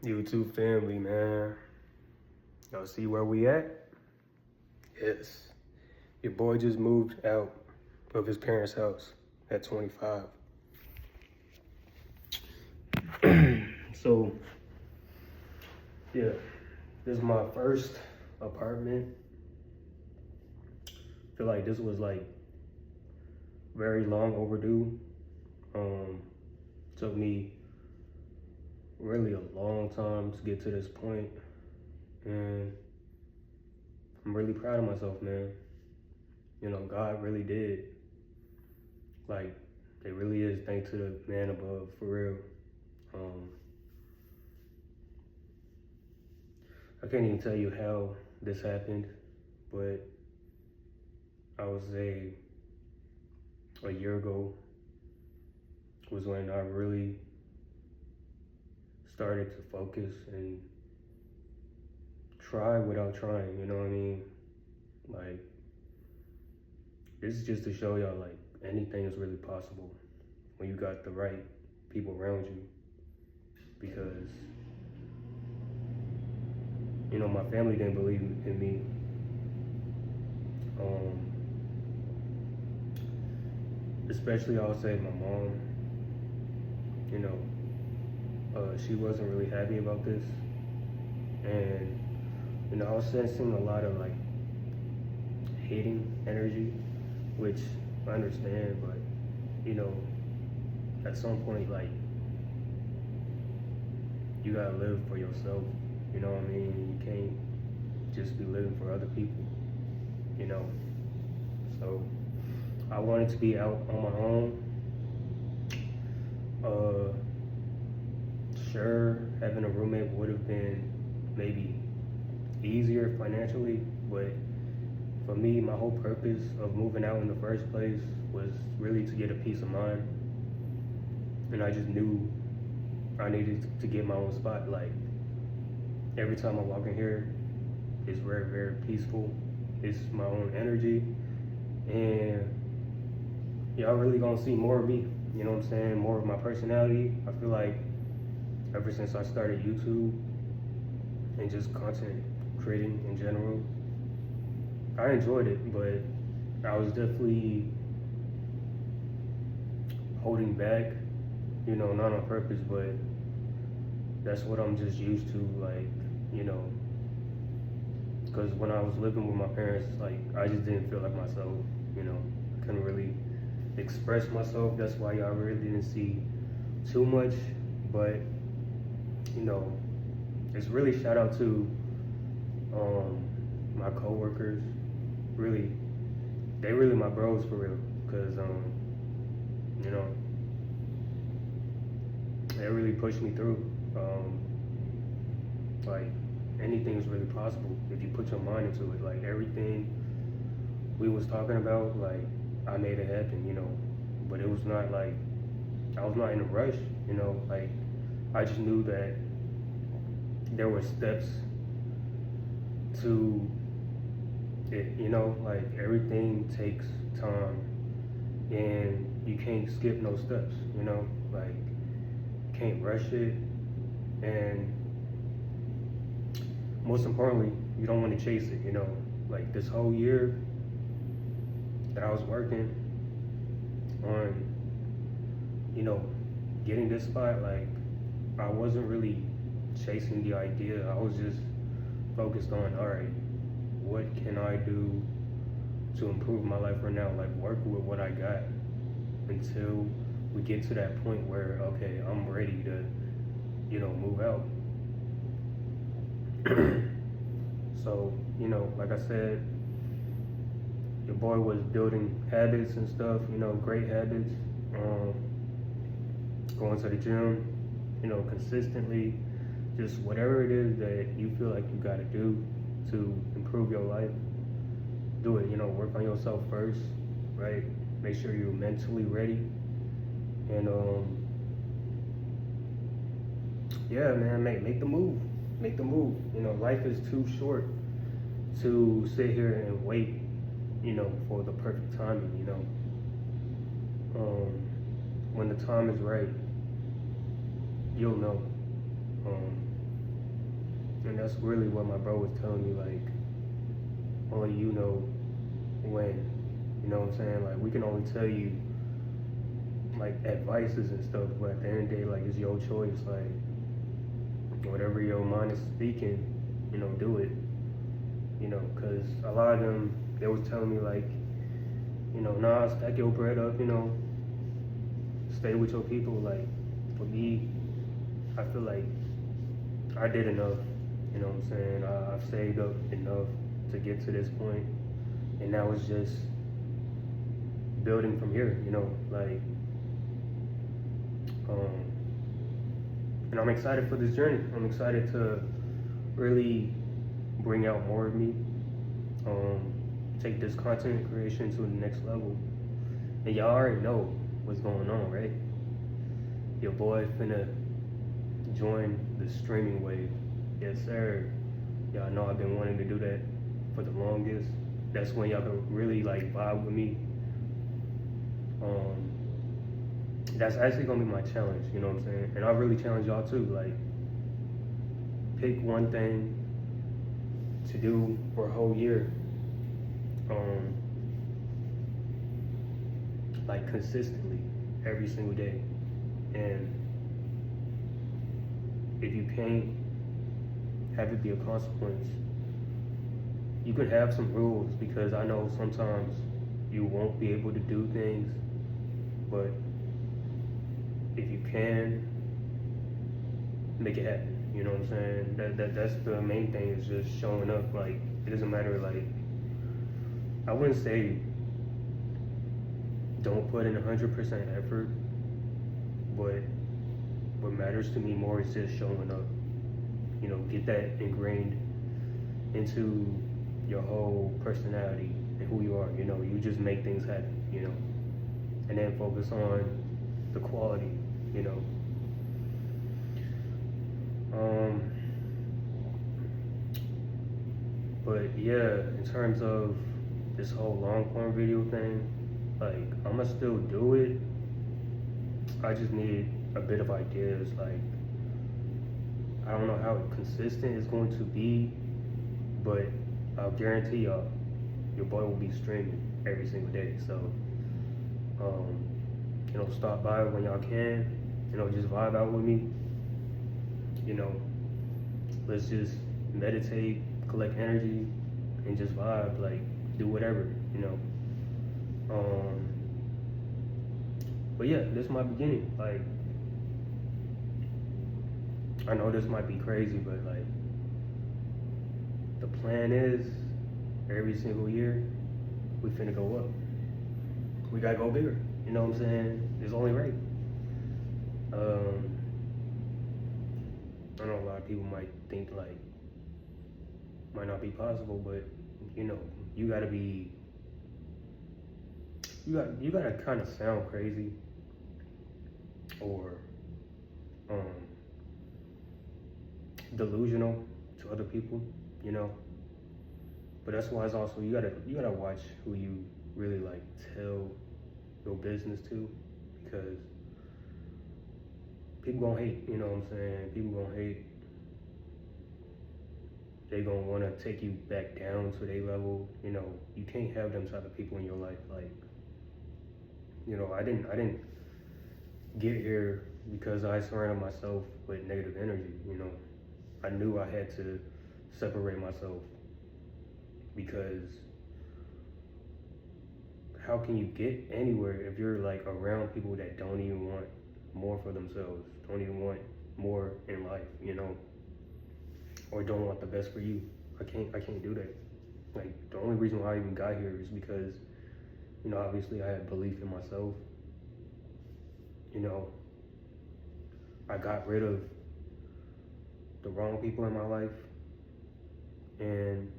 YouTube family, man. Y'all see where we at? Yes. Your boy just moved out of his parents' house at 25. So, yeah, this is my first apartment. I feel like this was like very long overdue. Took me really a long time to get to this point, and I'm really proud of myself, man. You know, God really did. Like, it really is thanks to the man above, for real. I can't even tell you how this happened, but I would say a year ago was when I really started to focus and try without trying, you know what I mean? Like, this is just to show y'all, like, anything is really possible when you got the right people around you. Because, you know, my family didn't believe in me. Especially, I would say, my mom. You know, she wasn't really happy about this. And, you know, I was sensing a lot of, like, hating energy, which I understand, but, you know, at some point, like, you gotta live for yourself, you know what I mean? You can't just be living for other people, you know? So, I wanted to be out on my own. Sure, having a roommate would have been maybe easier financially, but for me, my whole purpose of moving out in the first place was really to get a peace of mind. And I just knew I needed to get my own spot. Like, every time I walk in here, it's very, very peaceful. It's my own energy. And y'all really gonna see more of me, you know what I'm saying? More of my personality. I feel like ever since I started YouTube and just content creating in general, I enjoyed it, but I was definitely holding back, you know, not on purpose, but that's what I'm just used to, like, you know, because when I was living with my parents, like, I just didn't feel like myself, you know, I couldn't really express myself. That's why y'all really didn't see too much, but, you know, it's really shout out to my coworkers. Really, they really my bros for real, because you know, they really pushed me through. Like, anything is really possible if you put your mind into it. Like, everything we was talking about, like, I made it happen, you know. But it was not like I was not in a rush, you know. Like, I just knew that there were steps to it, you know. Like, everything takes time, and you can't skip no steps, you know. Like, you can't rush it, and most importantly, you don't want to chase it, you know. Like, this whole year that I was working on, you know, getting this spot, like, I wasn't really chasing the idea. I was just focused on, all right, what can I do to improve my life right now? Like, work with what I got until we get to that point where, okay, I'm ready to, you know, move out. So, you know, like I said, your boy was building habits and stuff, you know, great habits. Going to the gym, you know, consistently, just whatever it is that you feel like you gotta do to improve your life, do it, you know, work on yourself first, right? Make sure you're mentally ready. And yeah, man, make the move. Make the move. You know, life is too short to sit here and wait, you know, for the perfect timing, you know. When the time is right, you'll know. And that's really what my bro was telling me, like, only you know when. You know what I'm saying? Like, we can only tell you, like, advices and stuff, but at the end of the day, like, it's your choice. Like, whatever your mind is speaking, do it. Because a lot of them, they was telling me, like, nah, stack your bread up, stay with your people. Like, for me, I feel like I did enough. You know what I'm saying? I've saved up enough to get to this point, and now it's just building from here. Like, and I'm excited for this journey. I'm excited to really bring out more of me. Take this content creation to the next level. And y'all already know what's going on, right? Your boy finna join the streaming wave. Yes, sir. Y'all know I've been wanting to do that for the longest. That's when y'all can really like vibe with me. That's actually gonna be my challenge, you know what I'm saying? And I really challenge y'all too. Like, pick one thing to do for a whole year. Like consistently, every single day. And if you can't have it be a consequence, you could have some rules, because I know sometimes you won't be able to do things, but if you can, make it happen. You know what I'm saying? That's the main thing, is just showing up. Like, it doesn't matter, like, I wouldn't say don't put in 100% effort, but what matters to me more is just showing up. Get that ingrained into your whole personality and who you are. You just make things happen, and then focus on the quality, But yeah, in terms of this whole long form video thing, like, I'ma still do it. I just need a bit of ideas. Like, I don't know how consistent it's going to be, but I'll guarantee y'all, your boy will be streaming every single day. So, stop by when y'all can. Just vibe out with me. Let's just meditate, collect energy, and just vibe. Like, do whatever. But yeah, this is my beginning. Like, I know this might be crazy, but like, the plan is every single year we finna go up. We gotta go bigger. You know what I'm saying? It's only right. I know a lot of people might think like might not be possible, but you gotta be. You gotta kind of sound crazy, or delusional to other people, But that's why it's also you gotta watch who you really like tell your business to, because people gonna hate. You know what I'm saying? People gonna hate. They gonna want to take you back down to their level. You can't have them type of people in your life. Like, I didn't get here because I surrounded myself with negative energy. I knew I had to separate myself, because how can you get anywhere if you're like around people that don't even want more for themselves, don't even want more in life, or don't want the best for you? I can't do that. Like, the only reason why I even got here is because, obviously I had belief in myself. I got rid of the wrong people in my life, and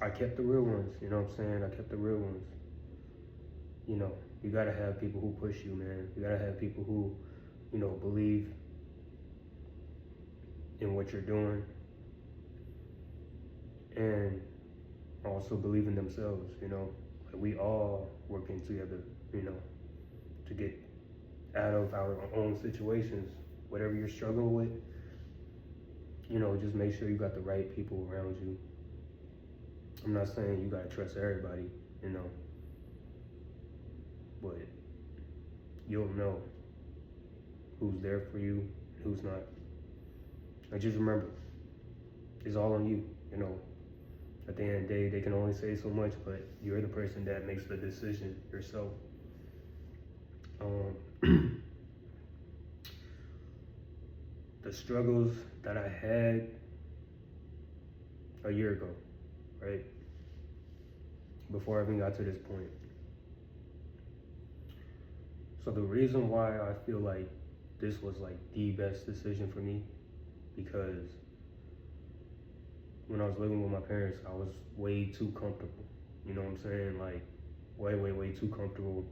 I kept the real ones. You know what I'm saying? I kept the real ones. You gotta have people who push you, man. You gotta have people who, believe in what you're doing, and also believe in themselves. Like, we all working together, to get out of our own situations. Whatever you're struggling with, just make sure you got the right people around you. I'm not saying you gotta trust everybody, but you'll know who's there for you, who's not. And just remember, it's all on you. At the end of the day, they can only say so much, but you're the person that makes the decision yourself. The struggles that I had a year ago, right? Before I even got to this point. So the reason why I feel like this was like the best decision for me, because when I was living with my parents, I was way too comfortable. You know what I'm saying? Like, way, way, way too comfortable.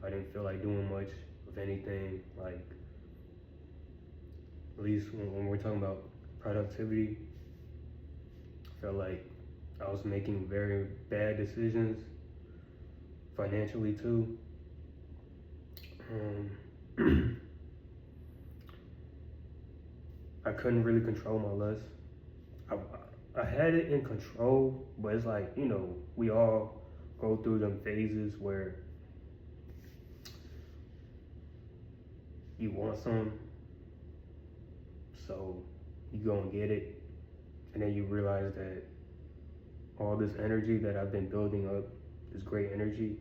I didn't feel like doing much of anything. Like, at least when we're talking about productivity, I felt like I was making very bad decisions, financially too. I couldn't really control my lust. I had it in control, but it's like, we all go through them phases where you want some, so you go and get it, and then you realize that all this energy that I've been building up, this great energy,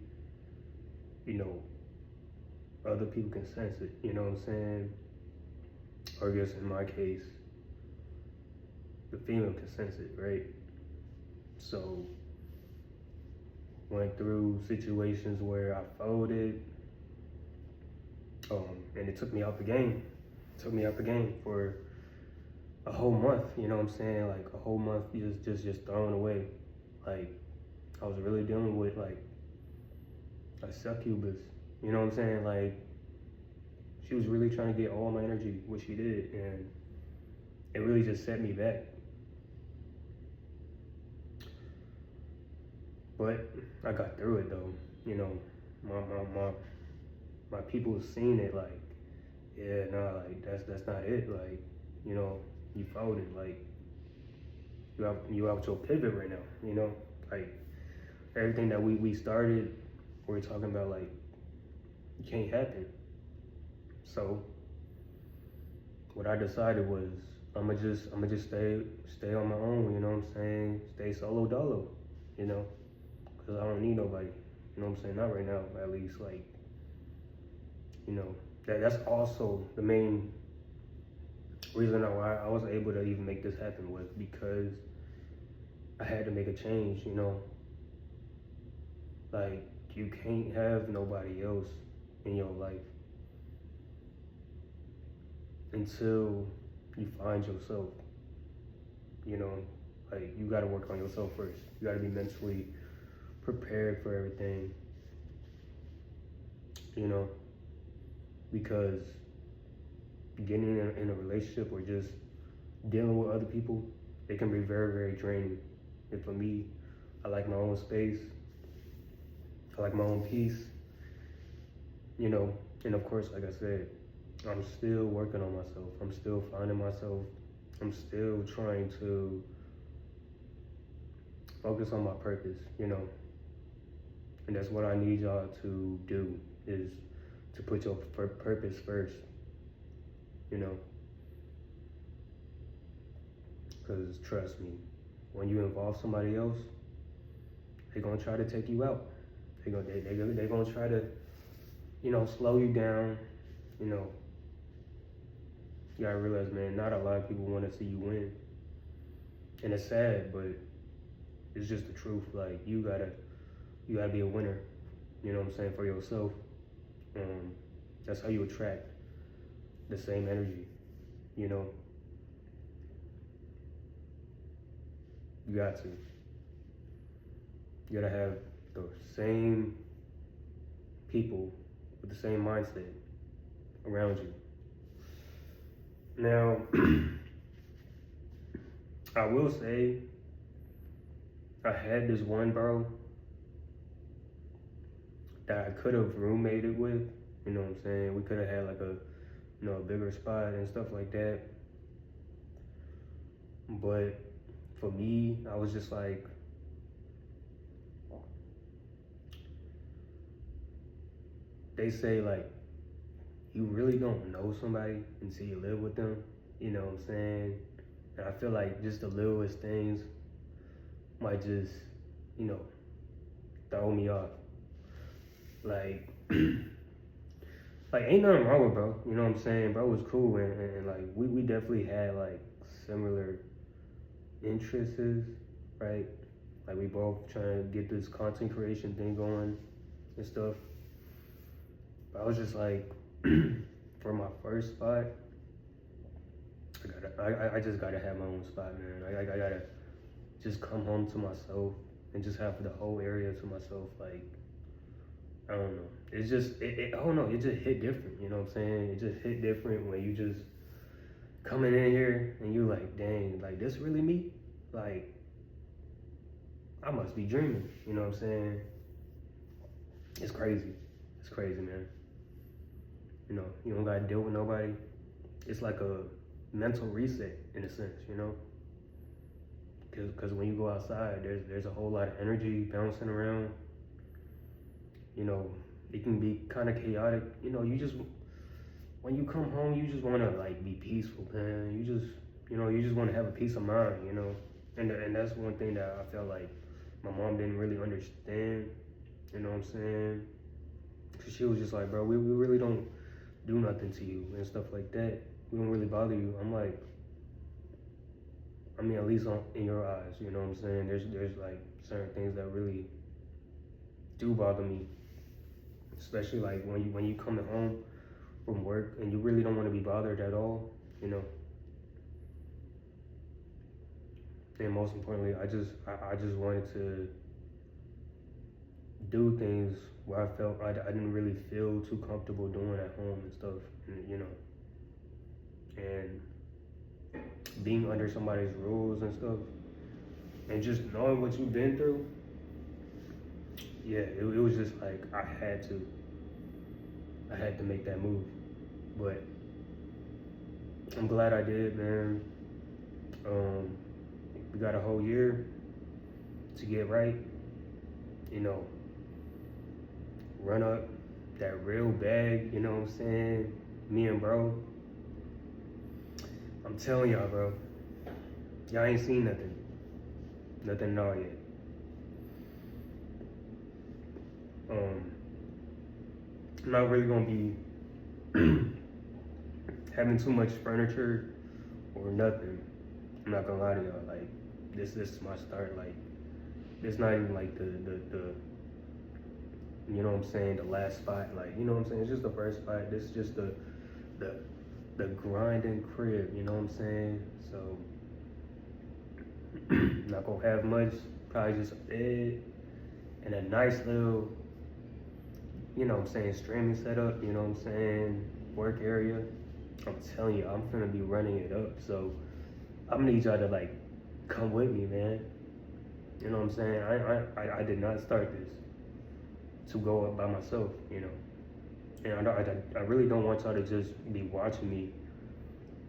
other people can sense it, you know what I'm saying? Or I guess in my case, the female can sense it, right? So, went through situations where I folded, and it took me out the game. For a whole month, you know what I'm saying? Like a whole month just thrown away. Like, I was really dealing with like a succubus, you know what I'm saying? Like, she was really trying to get all my energy, what she did, and it really just set me back. But I got through it though, my people seen it like, yeah, nah, like that's not it. Like, you folded, like you out your pivot right now, like everything that we started, we're talking about like it can't happen. So what I decided was I'ma just stay on my own, you know what I'm saying? Stay solo dolo, because I don't need nobody, you know what I'm saying? Not right now, at least. Like, that's also the main reason why I was able to even make this happen, was because I had to make a change, like you can't have nobody else in your life until you find yourself, like you got to work on yourself first. You got to be mentally prepared for everything, because getting in a relationship or just dealing with other people, it can be very, very draining. And for me, I like my own space. I like my own peace, and of course, like I said, I'm still working on myself. I'm still finding myself. I'm still trying to focus on my purpose, and that's what I need y'all to do, is to put your purpose first, because trust me, when you involve somebody else, they're gonna try to take you out. They're gonna try to, slow you down. You gotta realize, man, not a lot of people want to see you win, and it's sad, but it's just the truth. Like, you gotta be a winner. You know what I'm saying, for yourself. That's how you attract the same energy. You got to. You gotta have the same people with the same mindset around you. Now, I will say, I had this one bro that I could have roommated with, you know what I'm saying? We could have had like a bigger spot and stuff like that. But for me, I was just like, they say like you really don't know somebody until you live with them. You know what I'm saying? And I feel like just the littlest things might just, you know, throw me off. Like, like ain't nothing wrong with bro. You know what I'm saying? Bro was cool and like we definitely had like similar interests, right? Like we both trying to get this content creation thing going and stuff. But I was just like, for my first spot, I just gotta have my own spot, man. I gotta just come home to myself and just have the whole area to myself. Like, I don't know. It's just, I don't know. It just hit different. You know what I'm saying? It just hit different when you just coming in here and you like, dang, like this really me? Like, I must be dreaming. You know what I'm saying? It's crazy. It's crazy, man. You know, you don't gotta deal with nobody. It's like a mental reset in a sense, you know? Because when you go outside, there's a whole lot of energy bouncing around. You know, it can be kind of chaotic. You know, you just, when you come home, you just want to like be peaceful, man. You just, you know, you just want to have a peace of mind, you know? And that's one thing that I felt like my mom didn't really understand, you know what I'm saying? Because she was just like, bro, we really don't do nothing to you and stuff like that. We don't really bother you. I'm like, I mean, at least in your eyes, you know what I'm saying? There's like certain things that really do bother me, especially like when you coming home from work and you really don't want to be bothered at all, you know. And most importantly, I just wanted to do things where I felt I didn't really feel too comfortable doing at home and stuff, and, you know. And being under somebody's rules and stuff, and just knowing what you've been through, yeah, it was just like I had to make that move. But I'm glad I did, man. We got a whole year to get right, you know, run up that real bag, you know what I'm saying? Me and bro, I'm telling y'all, bro, y'all ain't seen nothing at all yet. I'm not really gonna be having too much furniture or nothing. I'm not gonna lie to y'all. Like this is my start. Like it's not even like the you know what I'm saying, the last spot. Like, you know what I'm saying? It's just the first spot. This is just the grinding crib. You know what I'm saying? So not gonna have much. Probably just a bed and a nice little, you know what I'm saying, streaming setup. You know what I'm saying? Work area. I'm telling you, I'm gonna be running it up. So I'm gonna need y'all to like come with me, man. You know what I'm saying? I did not start this to go up by myself, you know. And I really don't want y'all to just be watching me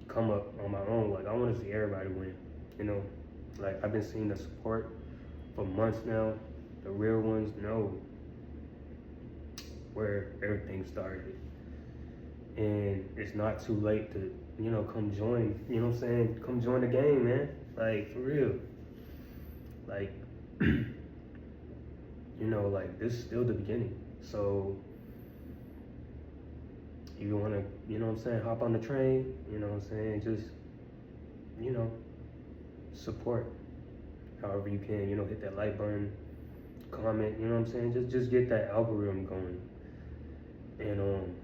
come up on my own. Like I want to see everybody win, you know. Like I've been seeing the support for months now. The real ones know where everything started, and it's not too late to, you know, come join. You know what I'm saying? Come join the game, man. Like for real. Like, you know, like this is still the beginning. So you wanna, you know what I'm saying, hop on the train, you know what I'm saying, just, you know, support however you can, you know, hit that like button, comment, you know what I'm saying, just get that algorithm going. And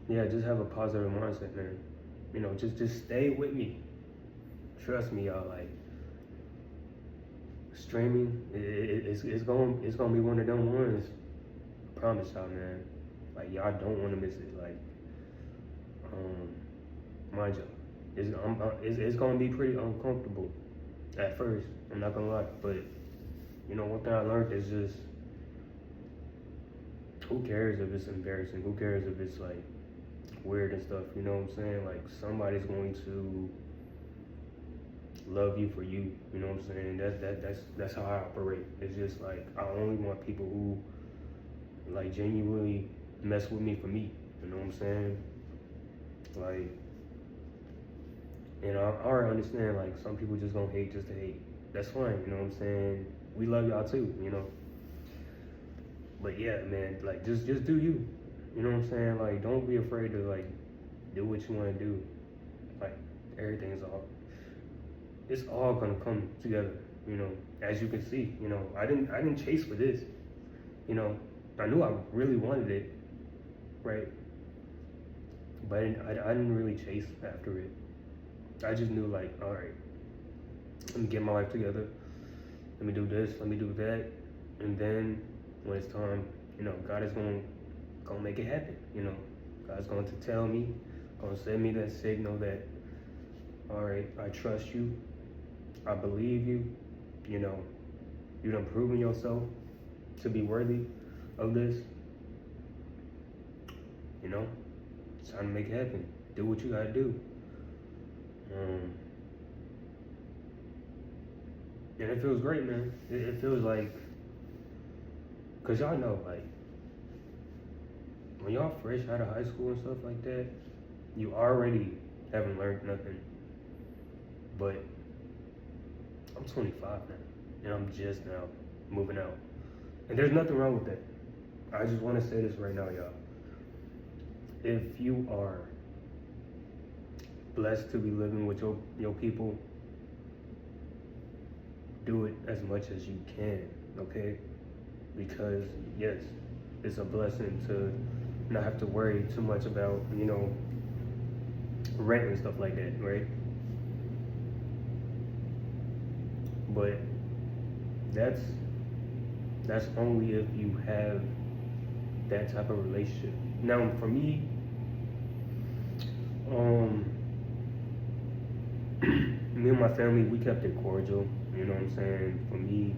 yeah, just have a positive mindset, man. You know, just stay with me. Trust me, y'all. Like streaming, it's gonna be one of them ones. I promise y'all, man. Like y'all don't want to miss it. Like, mind you, it's gonna be pretty uncomfortable at first. I'm not gonna lie, but you know, one thing I learned is just who cares if it's embarrassing? Who cares if it's like weird and stuff, you know what I'm saying? Like somebody's going to love you for you, you know what I'm saying? That's how I operate. It's just like I only want people who like genuinely mess with me for me, you know what I'm saying? Like, and I already understand like some people just gonna hate just to hate. That's fine, you know what I'm saying? We love y'all too, you know. But yeah, man, like just do you. You know what I'm saying? Like don't be afraid to like do what you wanna do. Like everything's all it's all gonna come together, you know, as you can see, you know. I didn't chase for this, you know. I knew I really wanted it, right? But I didn't really chase after it. I just knew like, all right, let me get my life together. Let me do this, let me do that. And then when it's time, you know, God is gonna make it happen, you know. God's going to tell me, gonna send me that signal that, all right, I trust you, I believe you, you know, you done proven yourself to be worthy of this, you know. It's time to make it happen. Do what you gotta do. And it feels great, man. It feels like, cause y'all know, like, when y'all fresh out of high school and stuff like that, you already haven't learned nothing. But I'm 25 now, and I'm just now moving out. And there's nothing wrong with that. I just want to say this right now, y'all. If you are blessed to be living with your people, do it as much as you can, okay? Because yes, it's a blessing to not have to worry too much about, you know, rent and stuff like that, right? But that's only if you have that type of relationship. Now for me, me and my family, we kept it cordial, you know what I'm saying? For me,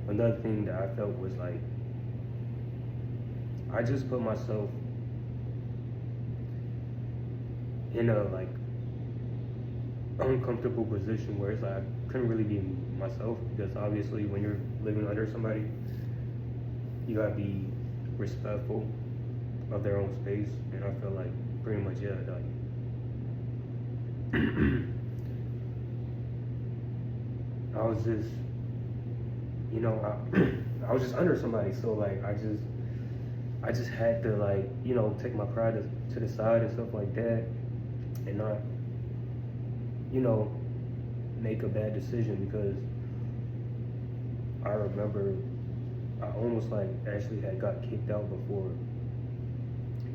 another thing that I felt was like, I just put myself in a like uncomfortable position where it's like I couldn't really be myself, because obviously when you're living under somebody, you gotta be respectful of their own space. And I feel like pretty much, yeah, like I was just, you know, I was just under somebody, so like I just had to like, you know, take my pride to the side and stuff like that, and not, you know, make a bad decision. Because I remember I almost like actually had got kicked out before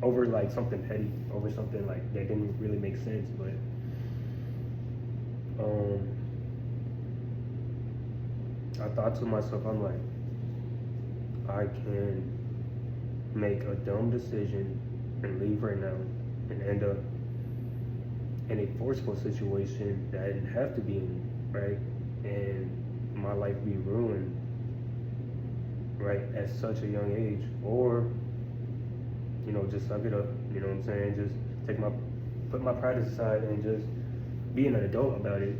over like something petty, over something like that didn't really make sense. But I thought to myself, I'm like, I can make a dumb decision and leave right now and end up in a forceful situation that I didn't have to be in, right? And my life be ruined, right, at such a young age. Or, you know, just suck it up, you know what I'm saying? Just put my pride aside and just be an adult about it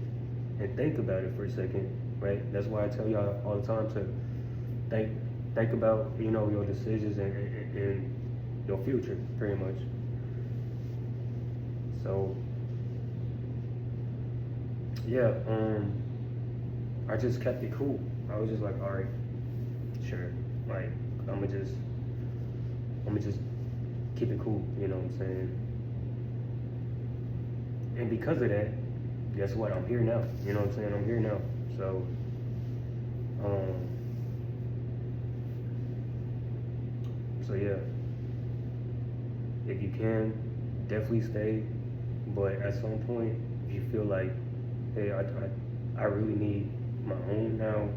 and think about it for a second, right? That's why I tell y'all all the time to think about, you know, your decisions and your future, pretty much. So yeah, I just kept it cool. I was just like, all right, sure, like I'ma just keep it cool, you know what I'm saying? And because of that, guess what? I'm here now. You know what I'm saying? I'm here now. So yeah, if you can, definitely stay. But at some point, if you feel like, hey, I really need my own now,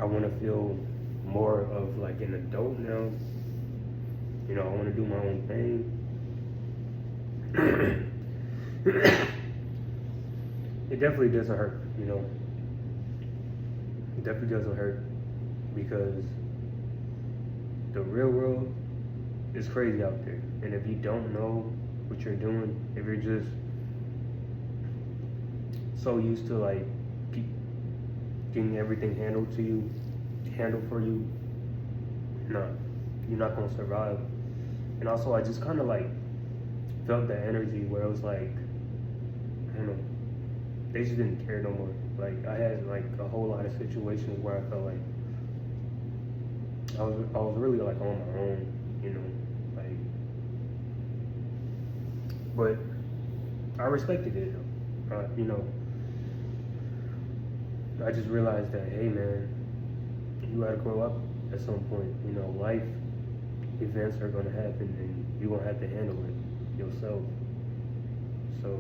I want to feel more of like an adult now, you know, I want to do my own thing. It definitely doesn't hurt, you know. It definitely doesn't hurt, because the real world is crazy out there. And if you don't know what you're doing, if you're just so used to like getting everything handled for you, no, you're not gonna survive. And also, I just kind of like felt the energy where it was like, I don't know, they just didn't care no more. Like I had like a whole lot of situations where I felt like I was really like on my own, you know, like. But I respected it, you know. I just realized that, hey man, you gotta grow up at some point. You know, life events are gonna happen, and you're gonna have to handle it yourself. So,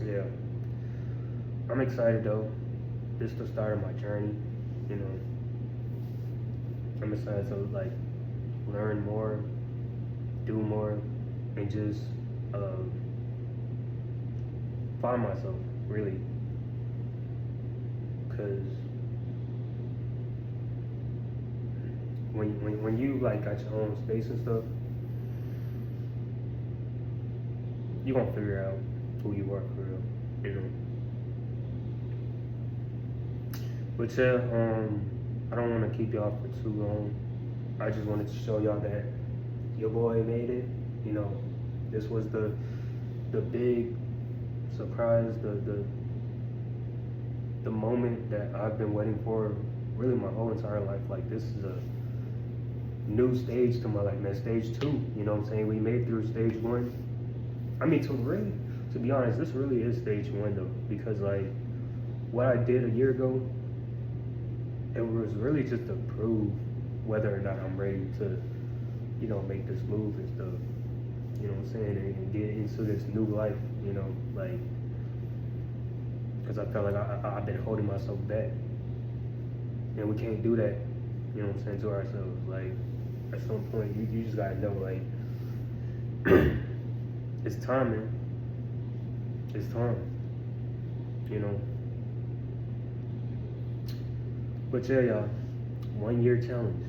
yeah, I'm excited though. This is the start of my journey. You know, I'm excited to like learn more, do more, and just find myself really. Cause when you like got your own space and stuff, you gonna figure out who you are for real, you know. But yeah, I don't want to keep y'all for too long. I just wanted to show y'all that your boy made it. You know, this was the big surprise, the moment that I've been waiting for really my whole entire life. Like this is a new stage to my life, man. Stage 2, you know what I'm saying? We made through stage 1. I mean, to be honest, this really is stage 1 though, because like what I did a year ago, it was really just to prove whether or not I'm ready to, you know, make this move and stuff. You know what I'm saying? And get into this new life, you know, like, because I felt like I've been holding myself back. And we can't do that, you know what I'm saying, to ourselves. Like, at some point, you just gotta know, like, it's time, man. It's time, you know. But yeah, y'all, 1 year challenge.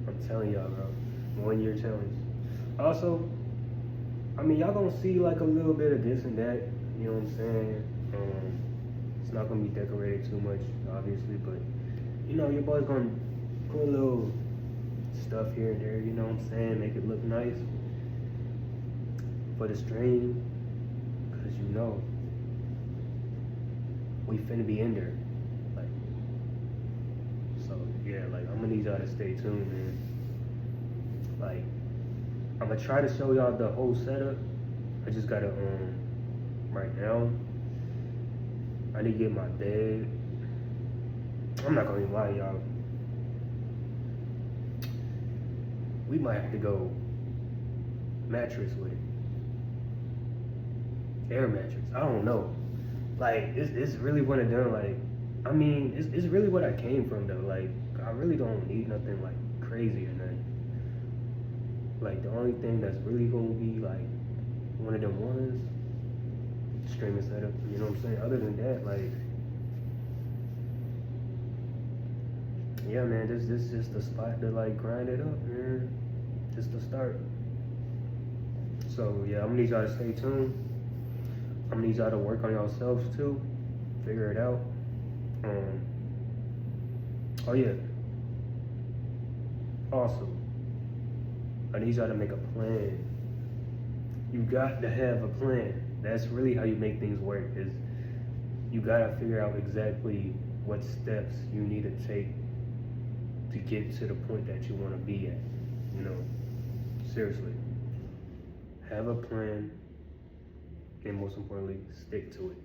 I'm telling y'all, bro, 1 year challenge. Also, I mean, y'all gonna see like a little bit of this and that, you know what I'm saying? It's not gonna be decorated too much, obviously, but you know, your boy's gonna put a little stuff here and there, you know what I'm saying? Make it look nice for the stream, cause you know, we finna be in there. Like, so yeah, like I'm gonna need y'all to stay tuned, man. Like, I'm gonna try to show y'all the whole setup. I just gotta, right now, I need to get my bed. I'm not gonna even lie, y'all. We might have to go mattress with it. Air mattress. I don't know. Like, it's really what I done. Like, I mean, it's really what I came from though. Like, I really don't need nothing like crazy or nothing. Like, the only thing that's really gonna be like one of them ones, streaming setup, you know what I'm saying? Other than that, like, yeah, man, this is just the spot to like grind it up, man. Just to start. So yeah, I'm gonna need y'all to stay tuned. I'm gonna need y'all to work on yourselves too. Figure it out. Oh yeah. Also, I need y'all to make a plan. You got to have a plan. That's really how you make things work, is you gotta figure out exactly what steps you need to take to get to the point that you wanna be at. You know, seriously. Have a plan, and most importantly, stick to it.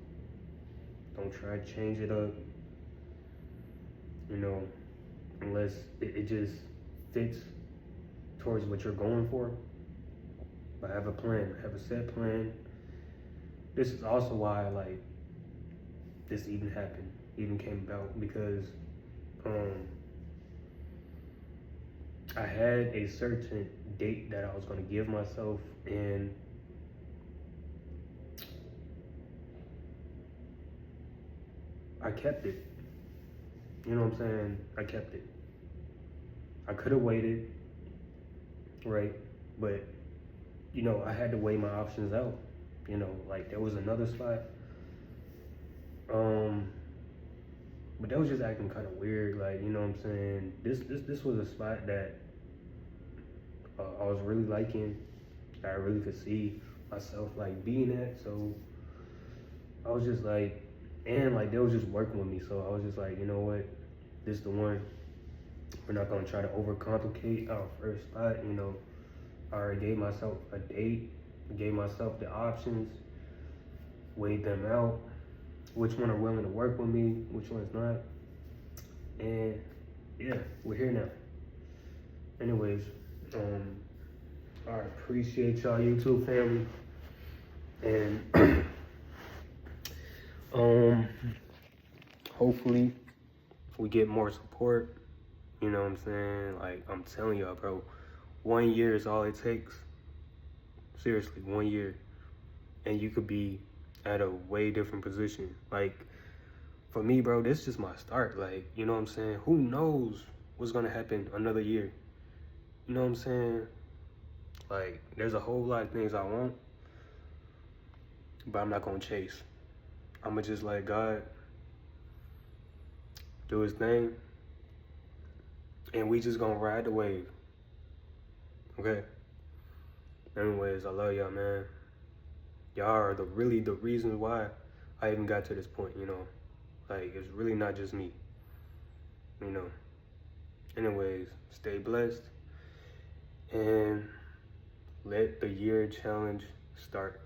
Don't try to change it up, you know, unless it just fits towards what you're going for. But have a plan, have a set plan. This is also why like this even came about, because I had a certain date that I was gonna give myself, and I kept it. You know what I'm saying? I kept it. I could have waited, right? But you know, I had to weigh my options out. You know, like there was another spot, um, but that was just acting kind of weird. Like, you know what I'm saying? This was a spot that I was really liking. That I really could see myself like being at. So I was just like, and like they was just working with me. So I was just like, you know what? This is the one. We're not gonna try to overcomplicate our first spot. You know, I already gave myself a date, gave myself the options, weighed them out, which one are willing to work with me, which one's not. And yeah, we're here now. Anyways, I appreciate y'all YouTube family. And hopefully we get more support. You know what I'm saying? Like I'm telling y'all, bro, 1 year is all it takes. Seriously, 1 year. And you could be at a way different position. Like for me, bro, this is just my start. Like, you know what I'm saying? Who knows what's gonna happen another year? You know what I'm saying? Like, there's a whole lot of things I want, but I'm not gonna chase. I'ma just let God do his thing, and we just gonna ride the wave. Okay? Anyways, I love y'all, man. Y'all are really the reason why I even got to this point, you know? Like, it's really not just me, you know? Anyways, stay blessed, and let the year challenge start.